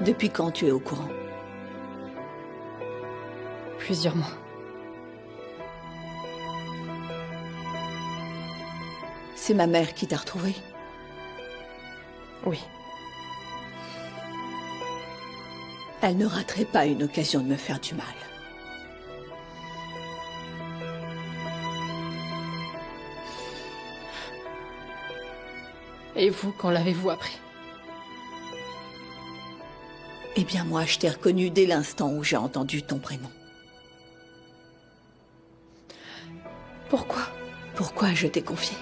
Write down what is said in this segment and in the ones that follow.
Depuis quand tu es au courant? Plusieurs mois. C'est ma mère qui t'a retrouvée? Oui. Elle ne raterait pas une occasion de me faire du mal. Et vous, quand l'avez-vous appris? Eh bien, moi, je t'ai reconnu dès l'instant où j'ai entendu ton prénom. Pourquoi? Pourquoi je t'ai confié?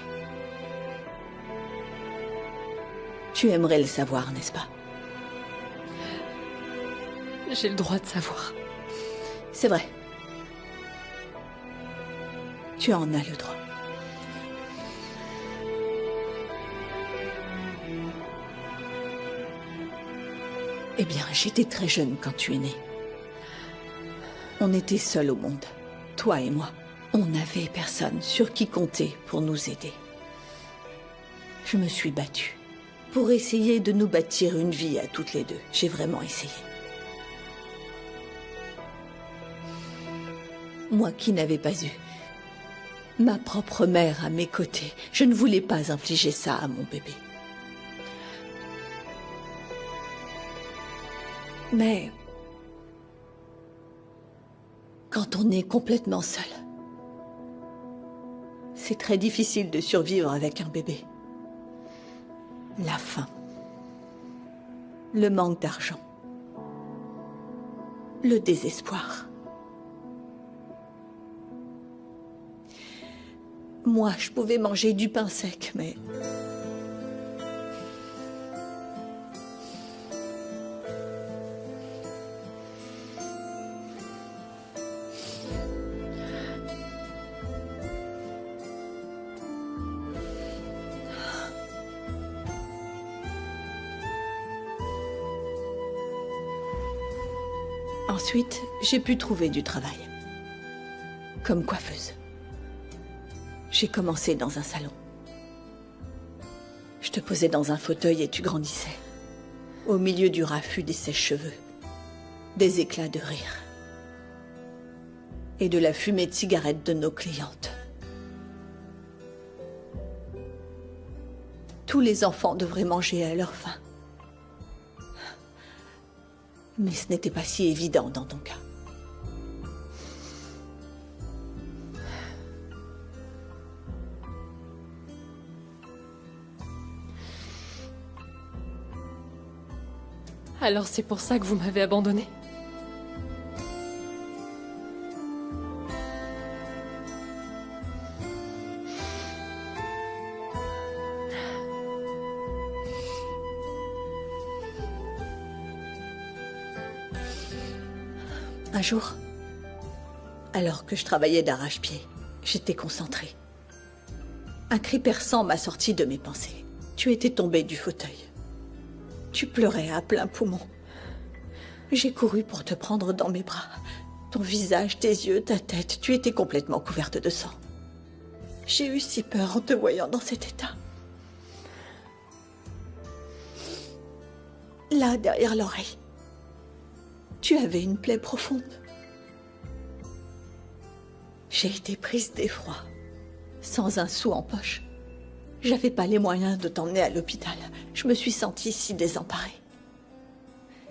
Tu aimerais le savoir, n'est-ce pas? J'ai le droit de savoir. C'est vrai. Tu en as le droit. Eh bien, j'étais très jeune quand tu es né. On était seuls au monde, toi et moi. On n'avait personne sur qui compter pour nous aider. Je me suis battue pour essayer de nous bâtir une vie à toutes les deux. J'ai vraiment essayé. Moi qui n'avais pas eu ma propre mère à mes côtés, je ne voulais pas infliger ça à mon bébé. Mais quand on est complètement seul, c'est très difficile de survivre avec un bébé. La faim, le manque d'argent, le désespoir. Moi, je pouvais manger du pain sec, mais... Ensuite, j'ai pu trouver du travail. Comme coiffeuse. J'ai commencé dans un salon. Je te posais dans un fauteuil et tu grandissais. Au milieu du raffut des sèches-cheveux. Des éclats de rire. Et de la fumée de cigarettes de nos clientes. Tous les enfants devraient manger à leur faim. Mais ce n'était pas si évident dans ton cas. Alors c'est pour ça que vous m'avez abandonnée? Un jour, alors que je travaillais d'arrache-pied, j'étais concentrée. Un cri perçant m'a sorti de mes pensées. Tu étais tombée du fauteuil. Tu pleurais à plein poumon. J'ai couru pour te prendre dans mes bras. Ton visage, tes yeux, ta tête, tu étais complètement couverte de sang. J'ai eu si peur en te voyant dans cet état. Là, derrière l'oreille, tu avais une plaie profonde. J'ai été prise d'effroi, sans un sou en poche. J'avais pas les moyens de t'emmener à l'hôpital. Je me suis sentie si désemparée.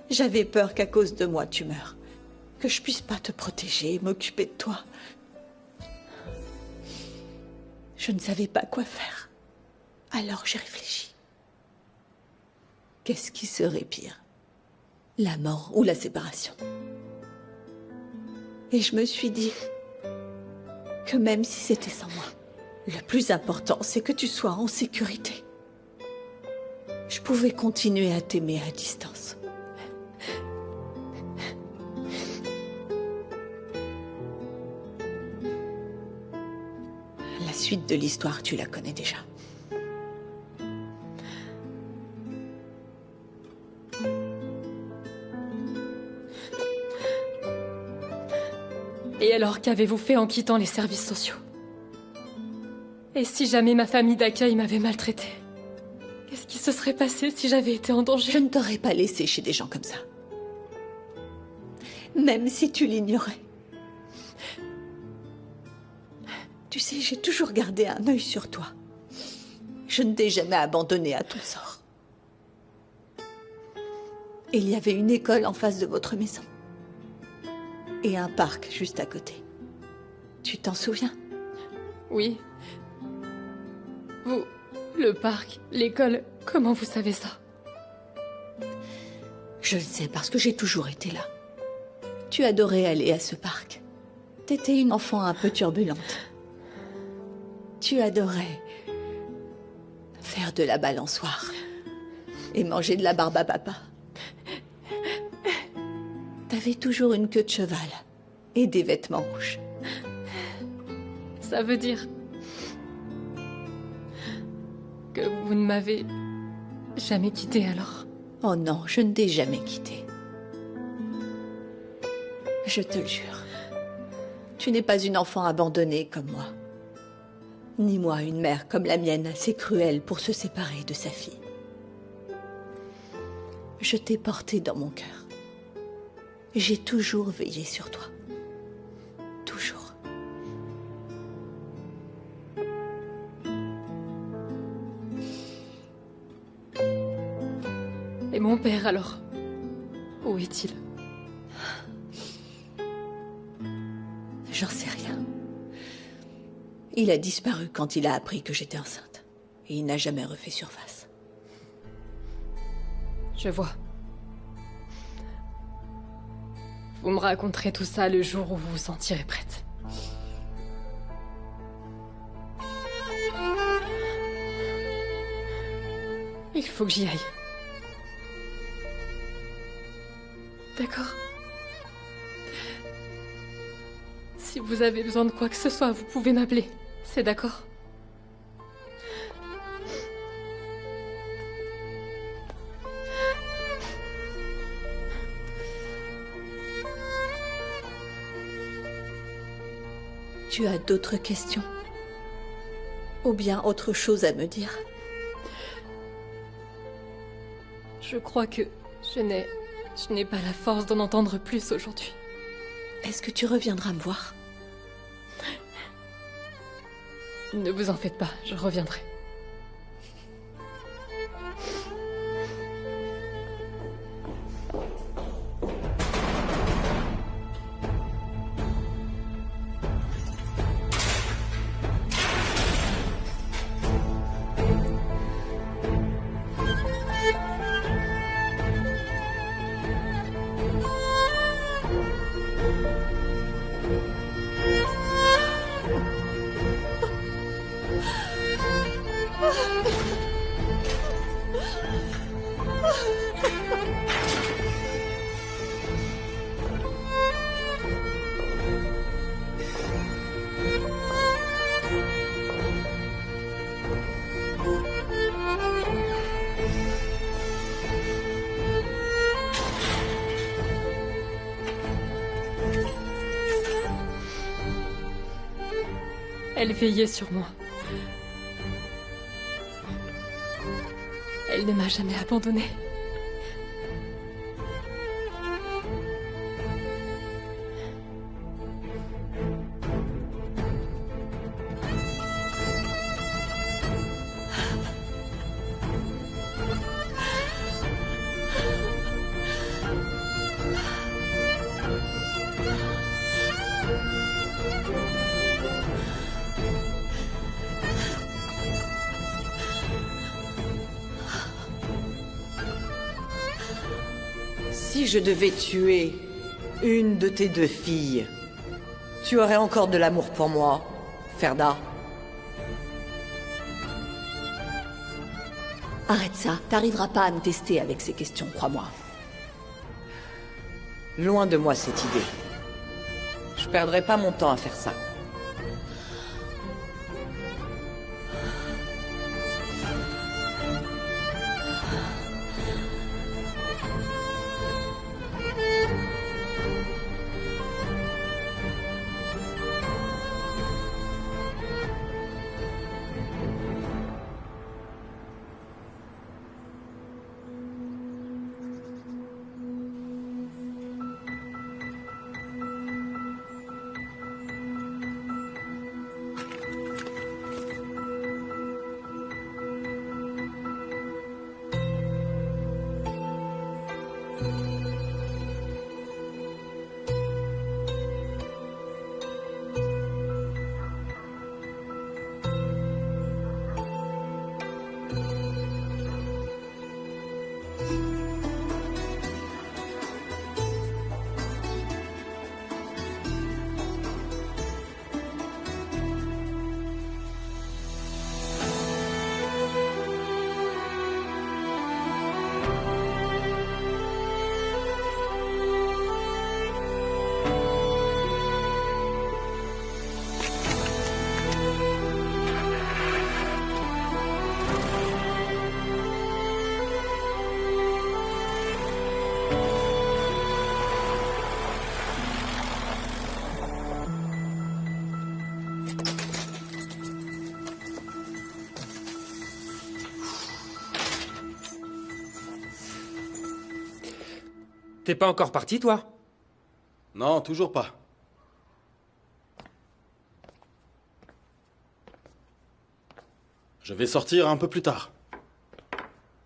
J'avais peur qu'à cause de moi, tu meurs. Que je puisse pas te protéger et m'occuper de toi. Je ne savais pas quoi faire. Alors j'ai réfléchi. Qu'est-ce qui serait pire? La mort ou la séparation? Et je me suis dit que même si c'était sans moi, le plus important, c'est que tu sois en sécurité. Je pouvais continuer à t'aimer à distance. La suite de l'histoire, tu la connais déjà. Et alors, qu'avez-vous fait en quittant les services sociaux? Et si jamais ma famille d'accueil m'avait maltraitée? Qu'est-ce qui se serait passé si j'avais été en danger? Je ne t'aurais pas laissé chez des gens comme ça. même si tu l'ignorais. Tu sais, j'ai toujours gardé un œil sur toi. Je ne t'ai jamais abandonné à ton sort. Il y avait une école en face de votre maison. Et un parc juste à côté. Tu t'en souviens? Oui. Vous, le parc, l'école, comment vous savez ça? Je le sais parce que j'ai toujours été là. Tu adorais aller à ce parc. T'étais une enfant un peu turbulente. Tu adorais faire de la balançoire et manger de la barbe à papa. T'avais toujours une queue de cheval et des vêtements rouges. Ça veut dire que vous ne m'avez jamais quitté alors? Oh non, je ne t'ai jamais quitté. Je te le jure. Tu n'es pas une enfant abandonnée comme moi. Ni moi une mère comme la mienne, assez cruelle pour se séparer de sa fille. Je t'ai portée dans mon cœur. J'ai toujours veillé sur toi. Toujours. Et mon père alors? Où est-il? J'en sais rien. Il a disparu quand il a appris que j'étais enceinte. Et il n'a jamais refait surface. Je vois. Vous me raconterez tout ça le jour où vous vous sentirez prête. Il faut que j'y aille. D'accord. Si vous avez besoin de quoi que ce soit, vous pouvez m'appeler. C'est d'accord? Tu as d'autres questions? Ou bien autre chose à me dire? Je crois que je n'ai pas la force d'en entendre plus aujourd'hui. Est-ce que tu reviendras me voir? Ne vous en faites pas, je reviendrai. Elle veillait sur moi. Elle ne m'a jamais abandonnée. Si je devais tuer une de tes deux filles, tu aurais encore de l'amour pour moi, Ferda? Arrête ça, t'arriveras pas à me tester avec ces questions, crois-moi. Loin de moi cette idée. Je perdrai pas mon temps à faire ça. T'es pas encore parti, toi? Non, toujours pas. Je vais sortir un peu plus tard.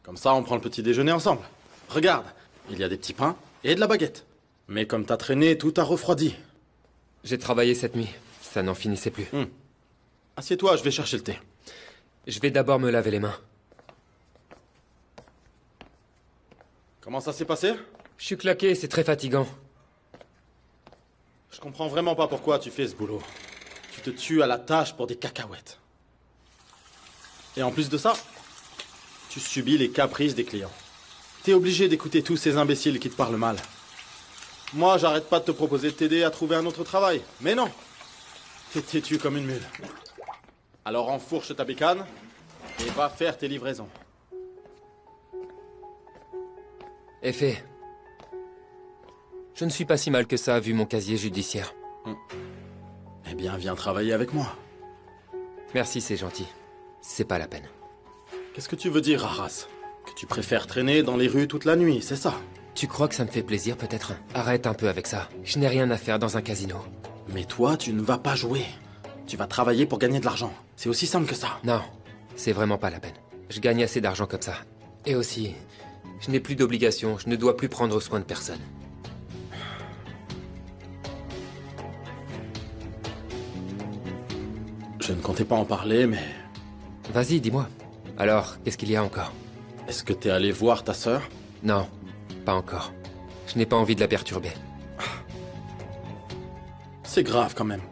Comme ça, on prend le petit déjeuner ensemble. Regarde, il y a des petits pains et de la baguette. Mais comme t'as traîné, tout a refroidi. J'ai travaillé cette nuit. Ça n'en finissait plus. Assieds-toi, je vais chercher le thé. Je vais d'abord me laver les mains. Comment ça s'est passé? Je suis claqué, c'est très fatigant. Je comprends vraiment pas pourquoi tu fais ce boulot. Tu te tues à la tâche pour des cacahuètes. Et en plus de ça, tu subis les caprices des clients. T'es obligé d'écouter tous ces imbéciles qui te parlent mal. Moi, j'arrête pas de te proposer de t'aider à trouver un autre travail. Mais non! T'es têtu comme une mule. Alors enfourche ta bécane et va faire tes livraisons. Effet. Je ne suis pas si mal que ça, vu mon casier judiciaire. Eh bien, viens travailler avec moi. Merci, c'est gentil. C'est pas la peine. Qu'est-ce que tu veux dire, Arras? Que tu préfères traîner dans les rues toute la nuit, c'est ça? Tu crois que ça me fait plaisir, peut-être? Arrête un peu avec ça. Je n'ai rien à faire dans un casino. Mais toi, tu ne vas pas jouer. Tu vas travailler pour gagner de l'argent. C'est aussi simple que ça. Non, c'est vraiment pas la peine. Je gagne assez d'argent comme ça. Et aussi, je n'ai plus d'obligations, je ne dois plus prendre soin de personne. Je ne comptais pas en parler, mais... Vas-y, dis-moi. Alors, qu'est-ce qu'il y a encore? Est-ce que t'es allé voir ta sœur? Non, pas encore. Je n'ai pas envie de la perturber. C'est grave quand même.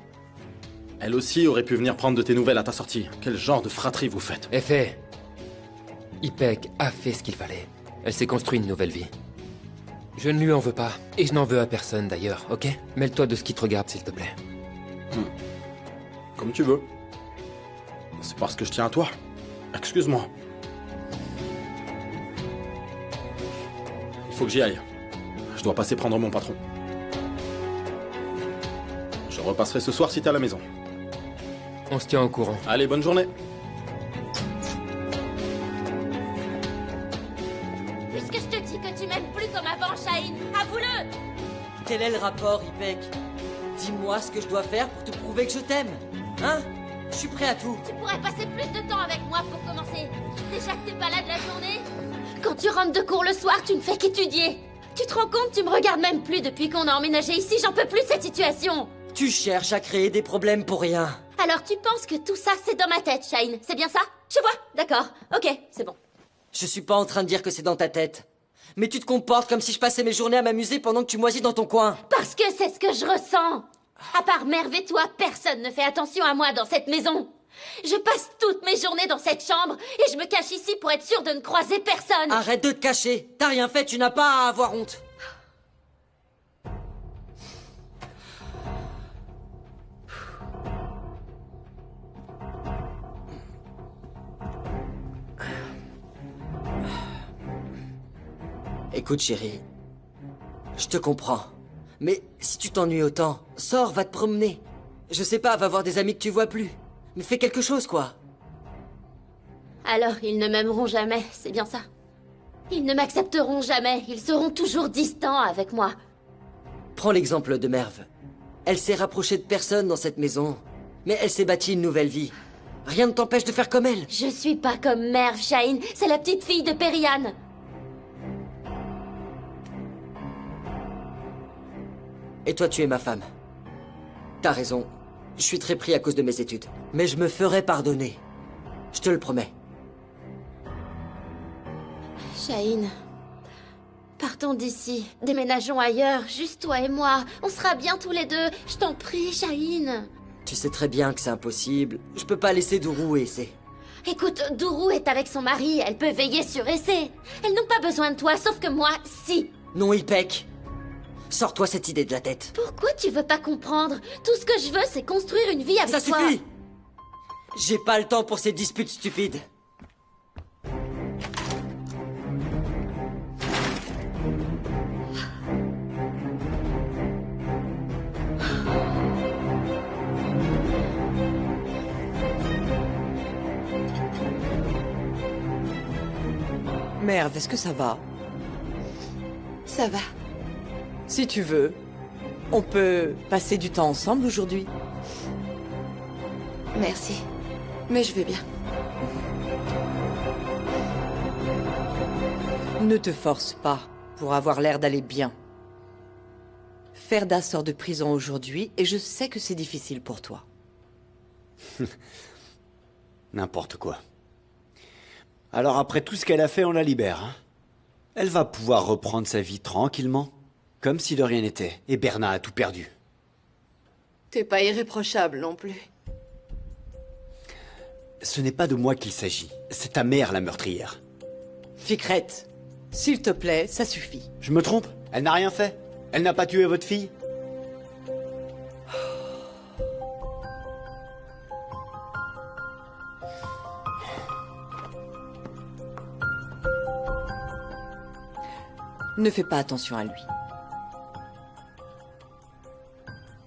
Elle aussi aurait pu venir prendre de tes nouvelles à ta sortie. Quel genre de fratrie vous faites? Effet. Ipek a fait ce qu'il fallait. Elle s'est construit une nouvelle vie. Je ne lui en veux pas. Et je n'en veux à personne d'ailleurs, ok? Mêle-toi de ce qui te regarde, s'il te plaît. Comme tu veux. C'est parce que je tiens à toi. Excuse-moi. Il faut que j'y aille. Je dois passer prendre mon patron. Je repasserai ce soir si t'es à la maison. On se tient au courant. Allez, bonne journée. Puisque je te dis que tu m'aimes plus comme avant, Shaheen, avoue-le! Quel est le rapport, Ipek? Dis-moi ce que je dois faire pour te prouver que je t'aime. Hein? Je suis prêt à tout. Tu pourrais passer plus de temps avec moi pour commencer. Déjà que t'es pas là de la journée. Quand tu rentres de cours le soir, tu ne fais qu'étudier. Tu te rends compte, tu me regardes même plus depuis qu'on a emménagé ici, j'en peux plus de cette situation. Tu cherches à créer des problèmes pour rien. Alors tu penses que tout ça, c'est dans ma tête, Shaheen, c'est bien ça? Je vois, d'accord, ok, c'est bon. Je suis pas en train de dire que c'est dans ta tête. Mais tu te comportes comme si je passais mes journées à m'amuser pendant que tu moisis dans ton coin. Parce que c'est ce que je ressens. À part Merve et toi, personne ne fait attention à moi dans cette maison. Je passe toutes mes journées dans cette chambre et je me cache ici pour être sûre de ne croiser personne. Arrête de te cacher. T'as rien fait, tu n'as pas à avoir honte. Écoute, chérie. Je te comprends. Mais si tu t'ennuies autant, sors, va te promener. Je sais pas, va voir des amis que tu vois plus. Mais fais quelque chose, quoi. Alors, ils ne m'aimeront jamais, c'est bien ça. Ils ne m'accepteront jamais, ils seront toujours distants avec moi. Prends l'exemple de Merve. Elle s'est rapprochée de personne dans cette maison. Mais elle s'est bâtie une nouvelle vie. Rien ne t'empêche de faire comme elle. Je suis pas comme Merve, Shaheen, c'est la petite fille de Perihan. Et toi, tu es ma femme. T'as raison. Je suis très pris à cause de mes études. Mais je me ferai pardonner. Je te le promets. Shaheen, partons d'ici. Déménageons ailleurs, juste toi et moi. On sera bien tous les deux. Je t'en prie, Shaheen. Tu sais très bien que c'est impossible. Je peux pas laisser Dourou et Essay. Écoute, Dourou est avec son mari. Elle peut veiller sur Essay. Elles n'ont pas besoin de toi, sauf que moi, si. Non, Ipek. Sors-toi cette idée de la tête. Pourquoi tu veux pas comprendre? Tout ce que je veux, c'est construire une vie avec Ça toi. suffit! J'ai pas le temps pour ces disputes stupides. Merde, est-ce que ça va? Ça va. Si tu veux, on peut passer du temps ensemble aujourd'hui. Merci. Mais je vais bien. Ne te force pas pour avoir l'air d'aller bien. Ferda sort de prison aujourd'hui et je sais que c'est difficile pour toi. N'importe quoi. Alors après tout ce qu'elle a fait, on la libère, hein? Elle va pouvoir reprendre sa vie tranquillement, comme si de rien n'était. Et Berna a tout perdu. T'es pas irréprochable non plus. Ce n'est pas de moi qu'il s'agit. C'est ta mère, la meurtrière. Fikrette, s'il te plaît, ça suffit. Je me trompe? Elle n'a rien fait? Elle n'a pas tué votre fille? Ne fais pas attention à lui.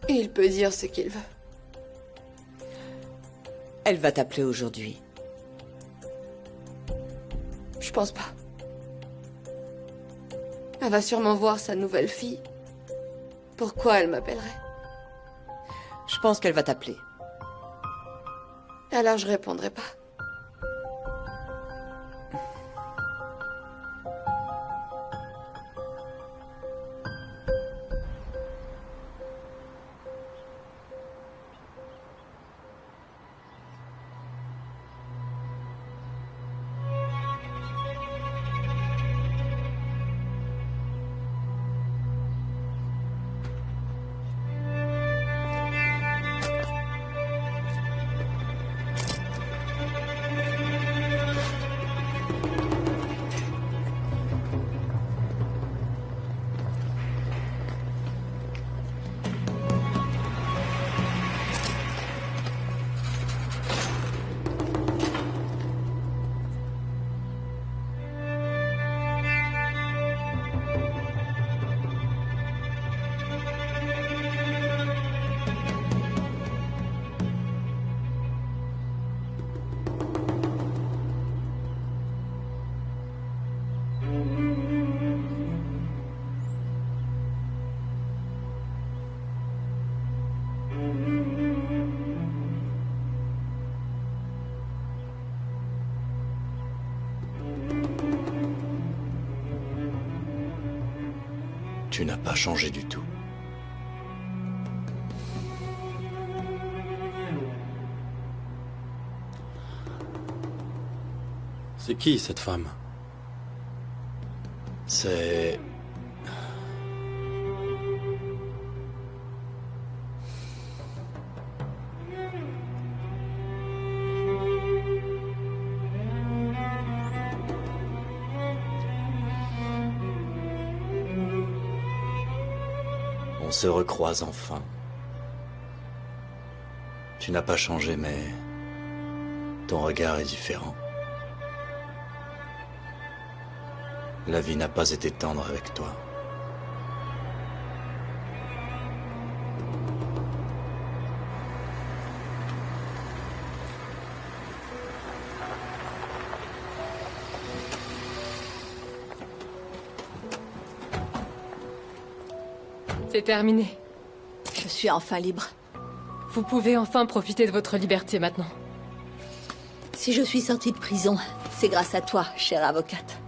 Il peut dire ce qu'il veut. Elle va t'appeler aujourd'hui. Je pense pas. Elle va sûrement voir sa nouvelle fille. Pourquoi elle m'appellerait? Je pense qu'elle va t'appeler. Alors je répondrai pas. Tu n'as pas changé du tout. C'est qui cette femme? C'est... On se recroise enfin. Tu n'as pas changé, mais ton regard est différent. La vie n'a pas été tendre avec toi. C'est terminé. Je suis enfin libre. Vous pouvez enfin profiter de votre liberté maintenant. Si je suis sortie de prison, c'est grâce à toi, chère avocate.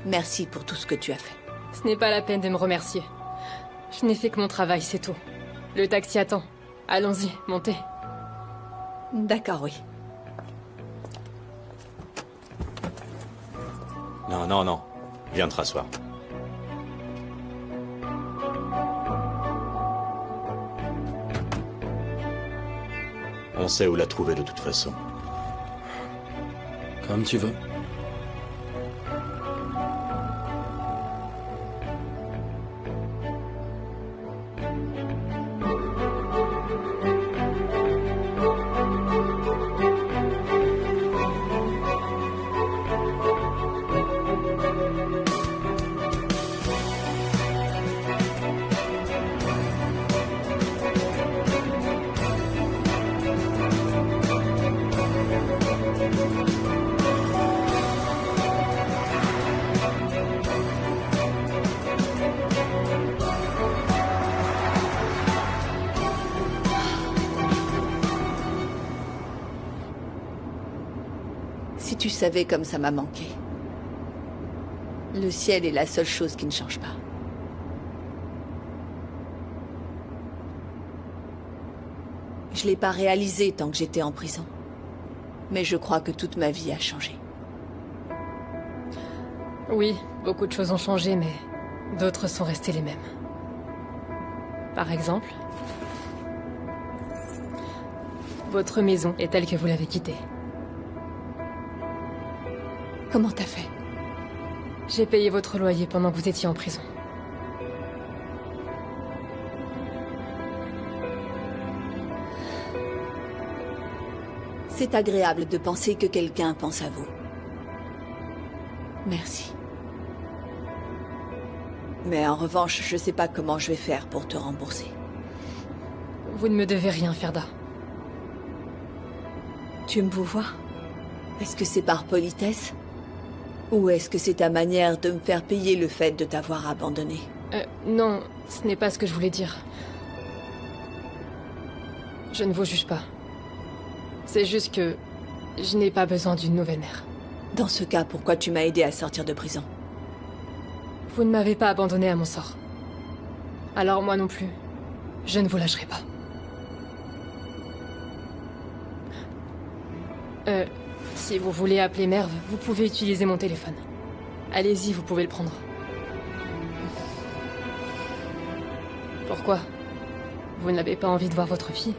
Merci pour tout ce que tu as fait. Ce n'est pas la peine de me remercier. Je n'ai fait que mon travail, c'est tout. Le taxi attend. Allons-y, montez. D'accord, oui. Non, non, non. Viens te rasseoir. On sait où la trouver de toute façon. Comme tu veux. Si tu savais comme ça m'a manqué. Le ciel est la seule chose qui ne change pas. Je l'ai pas réalisé tant que j'étais en prison. Mais je crois que toute ma vie a changé. Oui, beaucoup de choses ont changé, mais d'autres sont restées les mêmes. Par exemple, votre maison est telle que vous l'avez quittée. Comment t'as fait? J'ai payé votre loyer pendant que vous étiez en prison. C'est agréable de penser que quelqu'un pense à vous. Merci. Mais en revanche, je sais pas comment je vais faire pour te rembourser. Vous ne me devez rien, Ferda. Tu me vois? Est-ce que c'est par politesse? Ou est-ce que c'est ta manière de me faire payer le fait de t'avoir abandonné? Non, ce n'est pas ce que je voulais dire. Je ne vous juge pas. C'est juste que je n'ai pas besoin d'une nouvelle mère. Dans ce cas, pourquoi tu m'as aidé à sortir de prison? Vous ne m'avez pas abandonné à mon sort. Alors moi non plus, je ne vous lâcherai pas. Si vous voulez appeler Merve, vous pouvez utiliser mon téléphone. Allez-y, vous pouvez le prendre. Pourquoi? Vous n'avez pas envie de voir votre fille?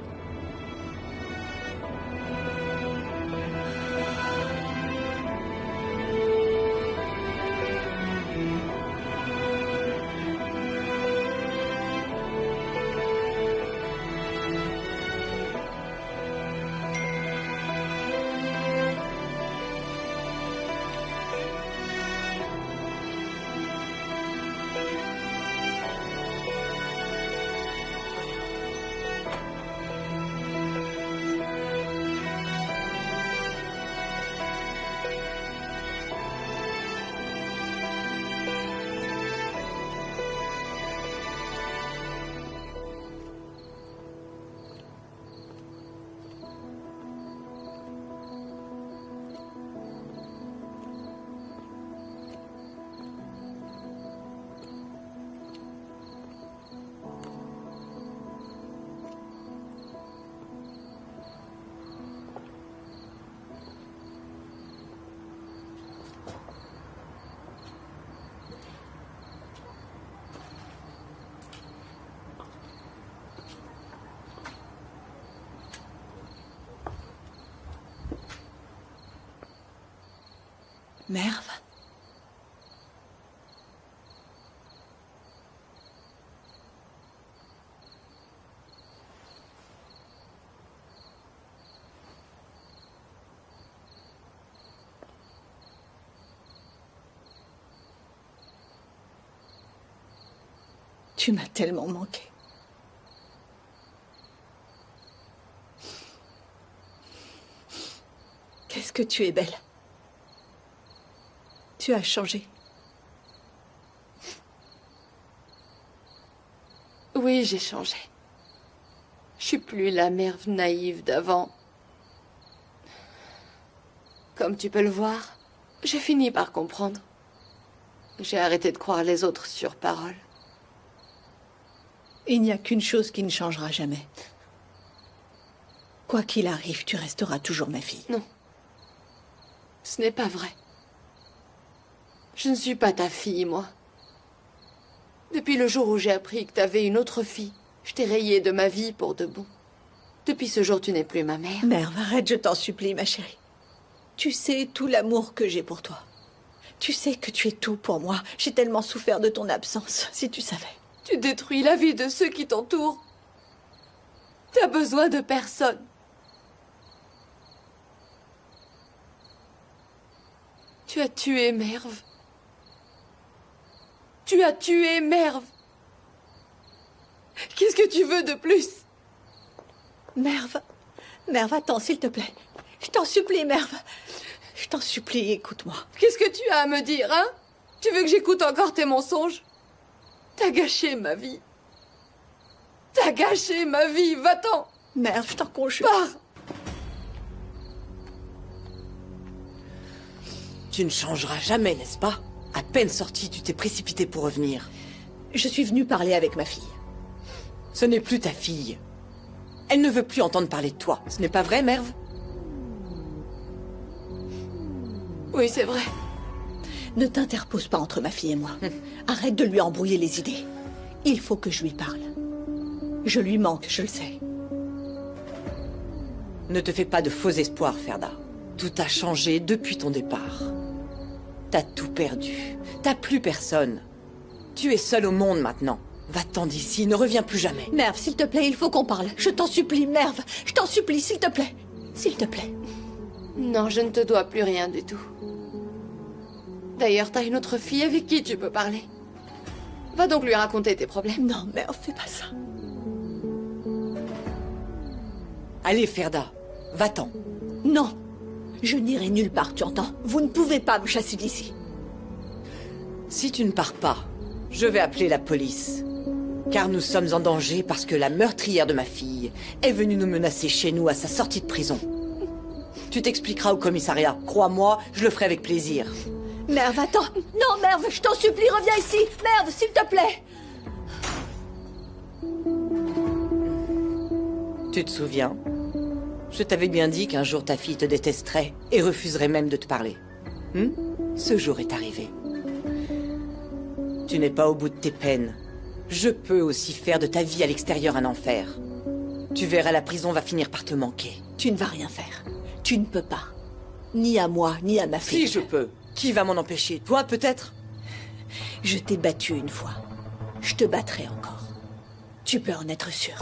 Merve? Tu m'as tellement manqué. Qu'est-ce que tu es belle. Tu as changé. Oui, j'ai changé. Je suis plus la Merve naïve d'avant. Comme tu peux le voir, j'ai fini par comprendre. J'ai arrêté de croire les autres sur parole. Il n'y a qu'une chose qui ne changera jamais. Quoi qu'il arrive, tu resteras toujours ma fille. Non. Ce n'est pas vrai. Je ne suis pas ta fille, moi. Depuis le jour où j'ai appris que t'avais une autre fille, je t'ai rayée de ma vie pour de bon. Depuis ce jour, tu n'es plus ma mère. Merve, arrête, je t'en supplie, ma chérie. Tu sais tout l'amour que j'ai pour toi. Tu sais que tu es tout pour moi. J'ai tellement souffert de ton absence, si tu savais. Tu détruis la vie de ceux qui t'entourent. T'as besoin de personne. Tu as tué Merve. Tu as tué Merve. Qu'est-ce que tu veux de plus? Merve, attends, s'il te plaît. Je t'en supplie, Merve. Je t'en supplie, écoute-moi. Qu'est-ce que tu as à me dire, hein? Tu veux que j'écoute encore tes mensonges? T'as gâché ma vie. T'as gâché ma vie, va-t'en! Merve, je t'en conjure. Pars! Tu ne changeras jamais, n'est-ce pas? À peine sortie, tu t'es précipitée pour revenir. Je suis venue parler avec ma fille. Ce n'est plus ta fille. Elle ne veut plus entendre parler de toi. Ce n'est pas vrai, Merve? Oui, c'est vrai. Ne t'interpose pas entre ma fille et moi. Arrête de lui embrouiller les idées. Il faut que je lui parle. Je lui manque, je le sais. Ne te fais pas de faux espoirs, Ferda. Tout a changé depuis ton départ. T'as tout perdu. T'as plus personne. Tu es seule au monde maintenant. Va-t'en d'ici, ne reviens plus jamais. Merve, s'il te plaît, il faut qu'on parle. Je t'en supplie, Merve. Je t'en supplie, s'il te plaît. S'il te plaît. Non, je ne te dois plus rien du tout. D'ailleurs, t'as une autre fille avec qui tu peux parler. Va donc lui raconter tes problèmes. Non, Merve, fais pas ça. Allez, Ferda, va-t'en. Non, je n'irai nulle part, tu entends? Vous ne pouvez pas me chasser d'ici. Si tu ne pars pas, je vais appeler la police. Car nous sommes en danger parce que la meurtrière de ma fille est venue nous menacer chez nous à sa sortie de prison. Tu t'expliqueras au commissariat. Crois-moi, je le ferai avec plaisir. Merve, attends. Non, Merve, je t'en supplie, reviens ici. Merve, s'il te plaît. Tu te souviens? Je t'avais bien dit qu'un jour ta fille te détesterait et refuserait même de te parler. Ce jour est arrivé. Tu n'es pas au bout de tes peines. Je peux aussi faire de ta vie à l'extérieur un enfer. Tu verras, la prison va finir par te manquer. Tu ne vas rien faire. Tu ne peux pas. Ni à moi, ni à ma fille. Si je peux. Qui va m'en empêcher? Toi, peut-être? Je t'ai battu une fois. Je te battrai encore. Tu peux en être sûr.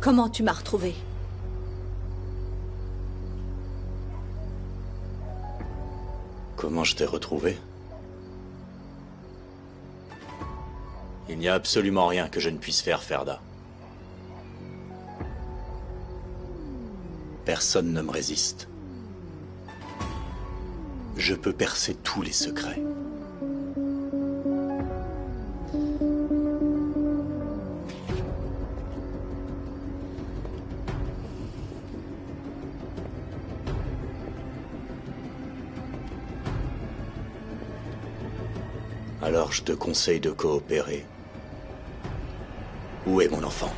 Comment tu m'as retrouvée? Comment je t'ai retrouvé? Il n'y a absolument rien que je ne puisse faire, Ferda. Personne ne me résiste. Je peux percer tous les secrets. Alors je te conseille de coopérer. Où est mon enfant?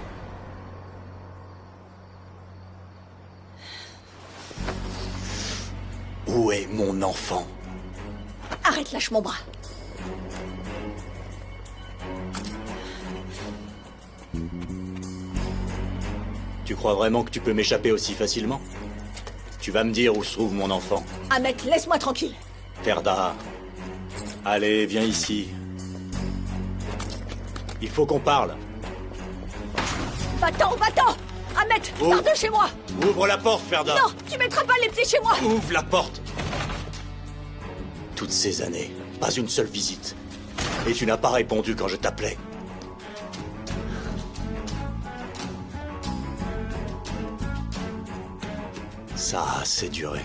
Où est mon enfant? Arrête, lâche mon bras. Tu crois vraiment que tu peux m'échapper aussi facilement? Tu vas me dire où se trouve mon enfant. Ahmet, laisse-moi tranquille. Ferda. Allez, viens ici. Il faut qu'on parle. Va-t'en, va-t'en! Ahmet, pars de chez moi! Ouvre la porte, Ferda. Non, tu mettras pas les pieds chez moi! Ouvre la porte. Toutes ces années, pas une seule visite. Et tu n'as pas répondu quand je t'appelais. Ça a assez duré.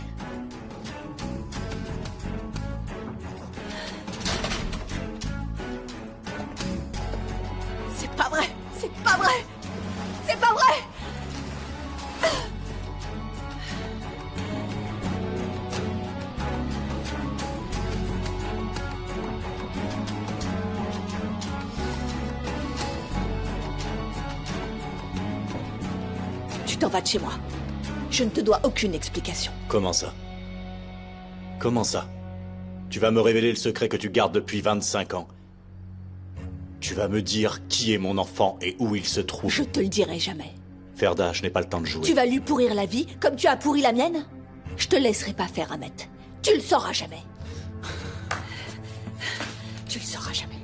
C'est pas vrai! C'est pas vrai! C'est pas vrai! Tu t'en vas de chez moi. Je ne te dois aucune explication. Comment ça? Comment ça? Tu vas me révéler le secret que tu gardes depuis 25 ans. Tu vas me dire qui est mon enfant et où il se trouve. Je te le dirai jamais. Ferda, je n'ai pas le temps de jouer. Tu vas lui pourrir la vie comme tu as pourri la mienne? Je te laisserai pas faire, Ahmet. Tu le sauras jamais. Tu le sauras jamais.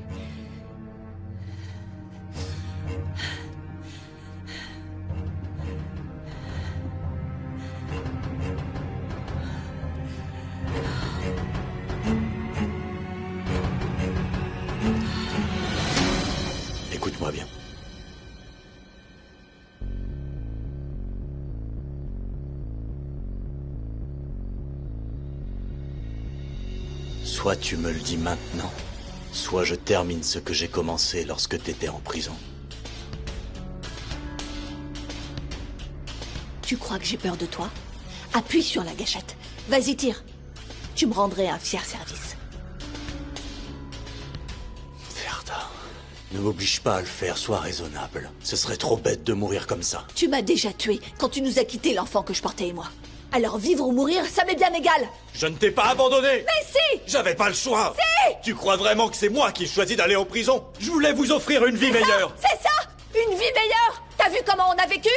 Écoute-moi bien. Soit tu me le dis maintenant, soit je termine ce que j'ai commencé lorsque t'étais en prison. Tu crois que j'ai peur de toi? Appuie sur la gâchette. Vas-y, tire. Tu me rendrais un fier service. Ferda, ne m'oblige pas à le faire, sois raisonnable. Ce serait trop bête de mourir comme ça. Tu m'as déjà tué quand tu nous as quitté l'enfant que je portais et moi. Alors vivre ou mourir, ça m'est bien égal. Je ne t'ai pas abandonné! Mais si! J'avais pas le choix! Si! Tu crois vraiment que c'est moi qui ai choisi d'aller en prison? Je voulais vous offrir une vie meilleure! C'est ça! Une vie meilleure! T'as vu comment on a vécu?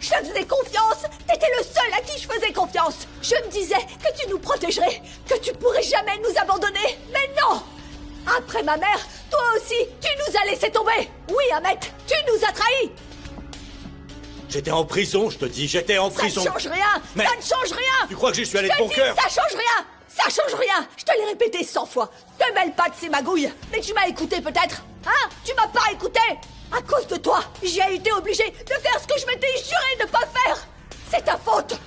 Je te faisais confiance! T'étais le seul à qui je faisais confiance! Je me disais que tu nous protégerais, que tu pourrais jamais nous abandonner! Mais non! Après ma mère, toi aussi, tu nous as laissé tomber! Oui, Ahmet, tu nous as trahis! J'étais en prison, je te dis, j'étais en prison! Ça ne change rien! Mais ça ne change rien! Tu crois que j'y suis allé Je de te bon dis, cœur? ça change rien! Ça change rien! Je te l'ai répété 100 fois! Te mêle pas de ces magouilles! Mais tu m'as écouté peut-être? Hein? Tu m'as pas écouté! À cause de toi, j'ai été obligée de faire ce que je m'étais juré de pas faire! C'est ta faute!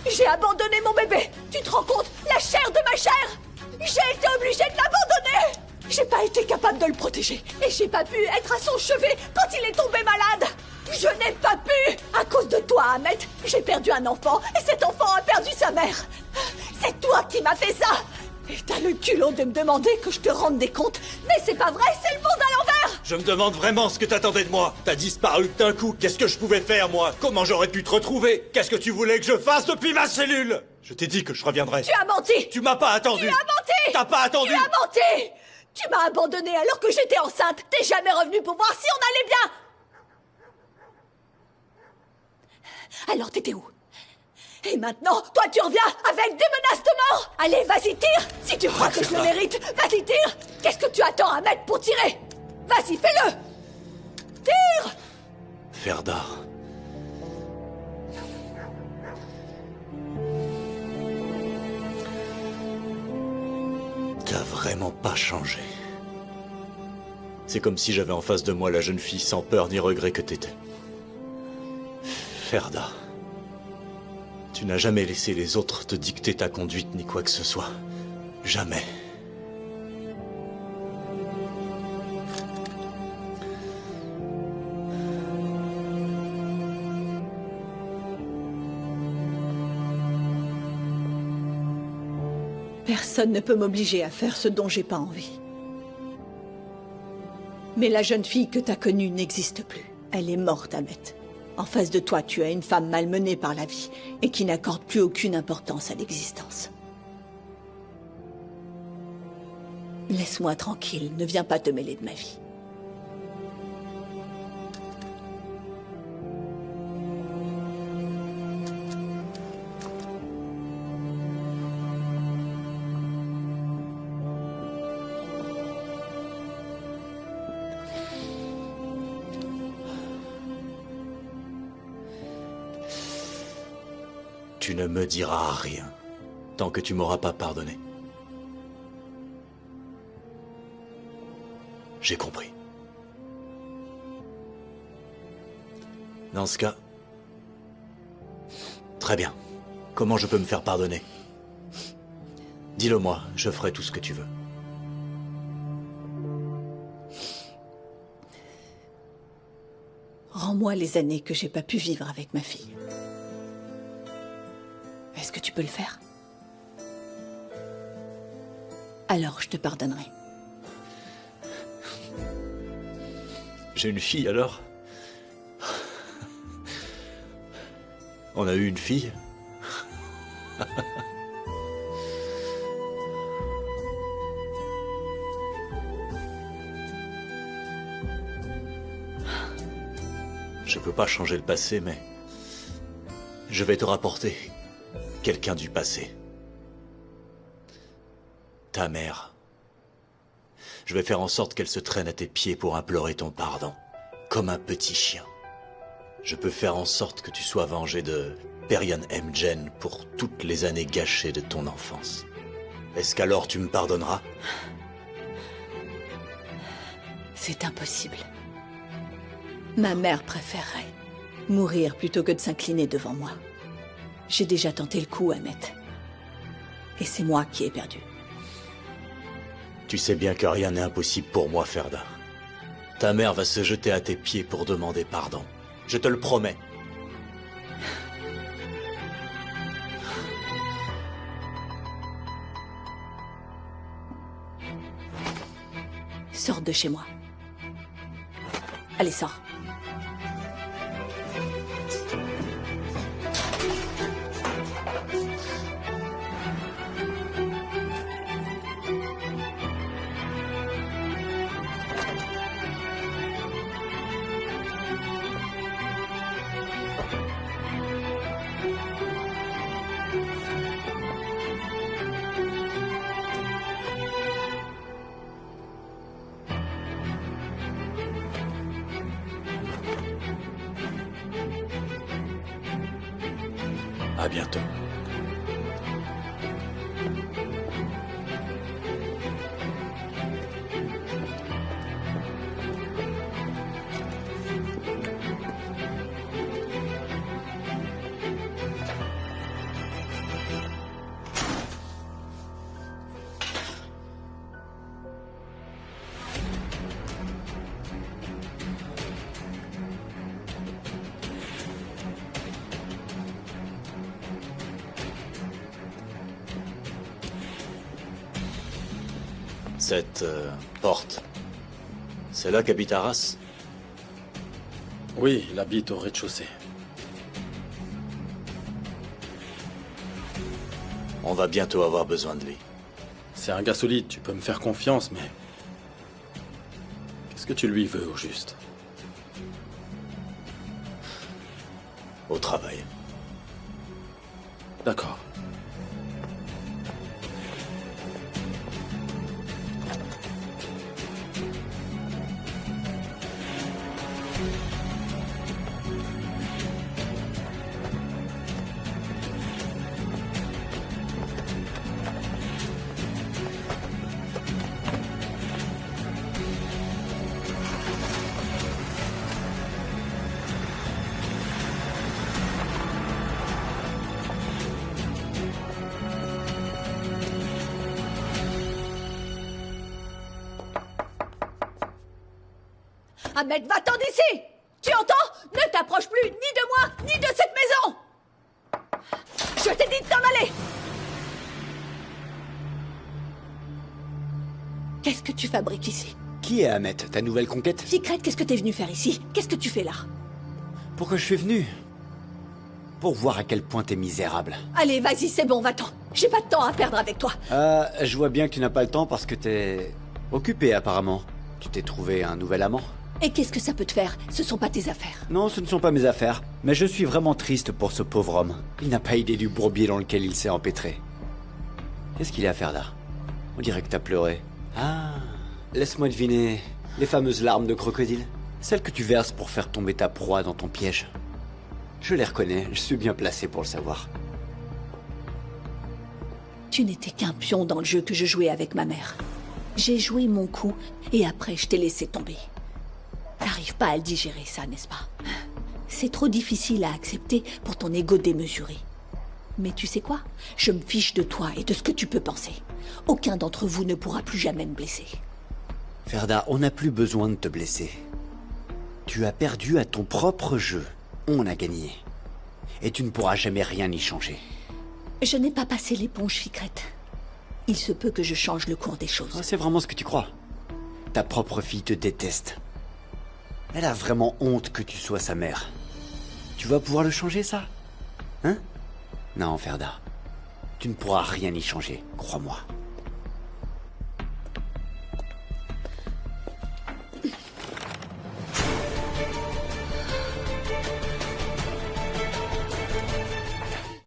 J'ai abandonné mon bébé! Tu te rends compte? La chair de ma chair! J'ai été obligée de l'abandonner! J'ai pas été capable de le protéger! Et j'ai pas pu être à son chevet quand il est tombé malade! Je n'ai pas pu! À cause de toi, Ahmet, j'ai perdu un enfant, et cet enfant a perdu sa mère! C'est toi qui m'as fait ça! Et t'as le culot de me demander que je te rende des comptes, mais c'est pas vrai, c'est le monde à l'envers! Je me demande vraiment ce que t'attendais de moi. T'as disparu d'un coup. Qu'est-ce que je pouvais faire, moi? Comment j'aurais pu te retrouver? Qu'est-ce que tu voulais que je fasse depuis ma cellule? Je t'ai dit que je reviendrais. Tu as menti! Tu m'as pas attendu! Tu as menti! T'as pas attendu! Tu as menti! Tu m'as abandonné alors que j'étais enceinte! T'es jamais revenu pour voir si on allait bien! Alors t'étais où? Et maintenant, toi tu reviens avec des menaces de mort! Allez, vas-y, tire! Si tu crois que je le mérite, vas-y, tire! Qu'est-ce que tu attends à mettre pour tirer? Vas-y, fais-le! Tire! Ferda. T'as vraiment pas changé. C'est comme si j'avais en face de moi la jeune fille sans peur ni regret que t'étais. Ferda. Tu n'as jamais laissé les autres te dicter ta conduite ni quoi que ce soit. Jamais. Personne ne peut m'obliger à faire ce dont j'ai pas envie. Mais la jeune fille que t'as connue n'existe plus. Elle est morte, Ahmet. En face de toi, tu as une femme malmenée par la vie et qui n'accorde plus aucune importance à l'existence. Laisse-moi tranquille, ne viens pas te mêler de ma vie. Tu ne me diras rien tant que tu m'auras pas pardonné. J'ai compris. Dans ce cas... Très bien. Comment je peux me faire pardonner? Dis-le-moi, je ferai tout ce que tu veux. Rends-moi les années que j'ai pas pu vivre avec ma fille. Est-ce que tu peux le faire? Alors je te pardonnerai. J'ai une fille alors? On a eu une fille? Je peux pas changer le passé, mais je vais te rapporter quelqu'un du passé. Ta mère. Je vais faire en sorte qu'elle se traîne à tes pieds pour implorer ton pardon, comme un petit chien. Je peux faire en sorte que tu sois vengé de Perian Emjen pour toutes les années gâchées de ton enfance. Est-ce qu'alors tu me pardonneras? C'est impossible. Ma mère préférerait mourir plutôt que de s'incliner devant moi. J'ai déjà tenté le coup, Ahmet. Et c'est moi qui ai perdu. Tu sais bien que rien n'est impossible pour moi, Ferda. Ta mère va se jeter à tes pieds pour demander pardon. Je te le promets. Sors de chez moi. Allez, sors. À bientôt. Cette porte, c'est là qu'habite Arras? Oui, il habite au rez-de-chaussée. On va bientôt avoir besoin de lui. C'est un gars solide, tu peux me faire confiance, mais... Qu'est-ce que tu lui veux, au juste? Au travail. D'accord. Ahmet, va-t'en d'ici! Tu entends? Ne t'approche plus ni de moi, ni de cette maison! Je t'ai dit de t'en aller! Qu'est-ce que tu fabriques ici? Qui est Ahmet, ta nouvelle conquête? Secret, qu'est-ce que t'es venu faire ici? Qu'est-ce que tu fais là? Pourquoi je suis venu? Pour voir à quel point t'es misérable. Allez, vas-y, c'est bon, va-t'en. J'ai pas de temps à perdre avec toi. Je vois bien que tu n'as pas le temps parce que t'es... occupé apparemment. Tu t'es trouvé un nouvel amant? Et qu'est-ce que ça peut te faire? Ce sont pas tes affaires. Non, ce ne sont pas mes affaires. Mais je suis vraiment triste pour ce pauvre homme. Il n'a pas idée du bourbier dans lequel il s'est empêtré. Qu'est-ce qu'il a à faire là? On dirait que t'as pleuré. Ah, laisse-moi deviner. Les fameuses larmes de crocodile? Celles que tu verses pour faire tomber ta proie dans ton piège. Je les reconnais, je suis bien placé pour le savoir. Tu n'étais qu'un pion dans le jeu que je jouais avec ma mère. J'ai joué mon coup et après je t'ai laissé tomber. T'arrives pas à le digérer, ça, n'est-ce pas? C'est trop difficile à accepter pour ton ego démesuré. Mais tu sais quoi? Je me fiche de toi et de ce que tu peux penser. Aucun d'entre vous ne pourra plus jamais me blesser. Ferda, on n'a plus besoin de te blesser. Tu as perdu à ton propre jeu. On a gagné. Et tu ne pourras jamais rien y changer. Je n'ai pas passé l'éponge, Ficrette. Il se peut que je change le cours des choses. C'est vraiment ce que tu crois. Ta propre fille te déteste. Elle a vraiment honte que tu sois sa mère. Tu vas pouvoir le changer, ça? Hein? Non, Ferda. Tu ne pourras rien y changer, crois-moi.